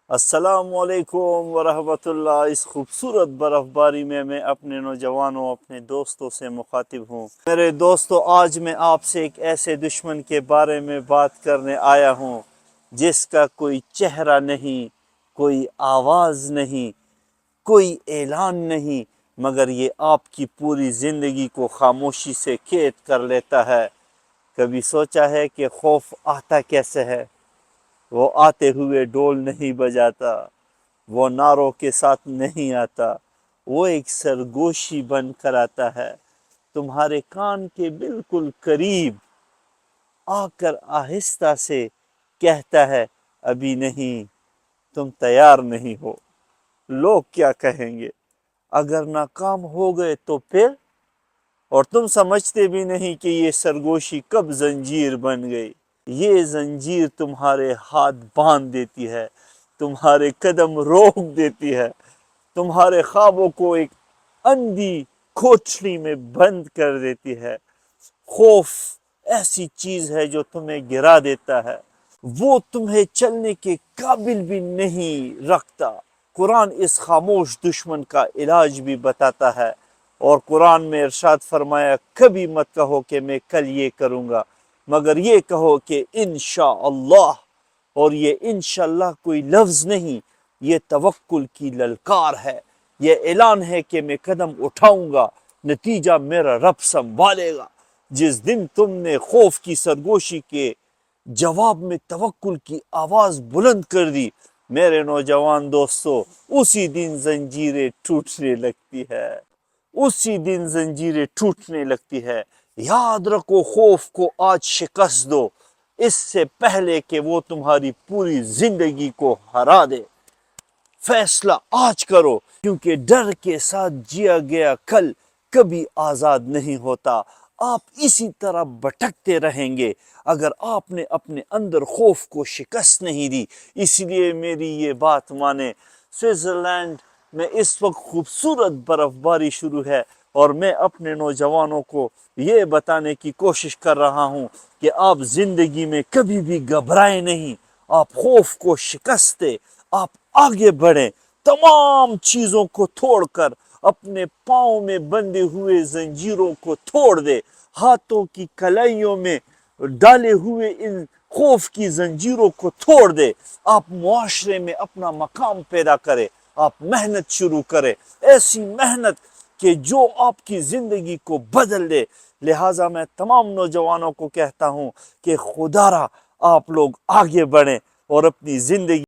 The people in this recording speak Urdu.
السلام علیکم ورحمۃ اللہ۔ اس خوبصورت برف باری میں اپنے نوجوانوں اپنے دوستوں سے مخاطب ہوں۔ میرے دوستوں، آج میں آپ سے ایک ایسے دشمن کے بارے میں بات کرنے آیا ہوں جس کا کوئی چہرہ نہیں، کوئی آواز نہیں، کوئی اعلان نہیں، مگر یہ آپ کی پوری زندگی کو خاموشی سے قید کر لیتا ہے۔ کبھی سوچا ہے کہ خوف آتا کیسے ہے؟ وہ آتے ہوئے ڈول نہیں بجاتا، وہ نعروں کے ساتھ نہیں آتا، وہ ایک سرگوشی بن کر آتا ہے، تمہارے کان کے بالکل قریب آ کر آہستہ سے کہتا ہے ابھی نہیں، تم تیار نہیں ہو۔ لوگ کیا کہیں گے؟ اگر ناکام ہو گئے تو پھر؟ اور تم سمجھتے بھی نہیں کہ یہ سرگوشی کب زنجیر بن گئی۔ یہ زنجیر تمہارے ہاتھ باندھ دیتی ہے، تمہارے قدم روک دیتی ہے، تمہارے خوابوں کو ایک اندھی کوٹھری میں بند کر دیتی ہے۔ خوف ایسی چیز ہے جو تمہیں گرا دیتا ہے، وہ تمہیں چلنے کے قابل بھی نہیں رکھتا۔ قرآن اس خاموش دشمن کا علاج بھی بتاتا ہے، اور قرآن میں ارشاد فرمایا کبھی مت کہو کہ میں کل یہ کروں گا، مگر یہ کہو کہ انشاءاللہ۔ اور یہ انشاءاللہ کوئی لفظ نہیں، یہ توکل کی للکار ہے، یہ اعلان ہے کہ میں قدم اٹھاؤں گا، نتیجہ میرا رب سنبھالے گا۔ جس دن تم نے خوف کی سرگوشی کے جواب میں توکل کی آواز بلند کر دی، میرے نوجوان دوستو، اسی دن زنجیریں ٹوٹنے لگتی ہے، اسی دن زنجیریں ٹوٹنے لگتی ہے۔ یاد رکھو، خوف کو آج شکست دو، اس سے پہلے کہ وہ تمہاری پوری زندگی کو ہرا دے۔ فیصلہ آج کرو، کیونکہ ڈر کے ساتھ جیا گیا کل کبھی آزاد نہیں ہوتا۔ آپ اسی طرح بھٹکتے رہیں گے اگر آپ نے اپنے اندر خوف کو شکست نہیں دی۔ اس لیے میری یہ بات مانیں، سوئٹزرلینڈ میں اس وقت خوبصورت برف باری شروع ہے، اور میں اپنے نوجوانوں کو یہ بتانے کی کوشش کر رہا ہوں کہ آپ زندگی میں کبھی بھی گھبرائیں نہیں، آپ خوف کو شکست دیں، آپ آگے بڑھیں، تمام چیزوں کو چھوڑ کر اپنے پاؤں میں بندھے ہوئے زنجیروں کو توڑ دے، ہاتھوں کی کلائیوں میں ڈالے ہوئے ان خوف کی زنجیروں کو توڑ دے۔ آپ معاشرے میں اپنا مقام پیدا کرے، آپ محنت شروع کرے، ایسی محنت کہ جو آپ کی زندگی کو بدل دے۔ لہٰذا میں تمام نوجوانوں کو کہتا ہوں کہ خدا را آپ لوگ آگے بڑھیں اور اپنی زندگی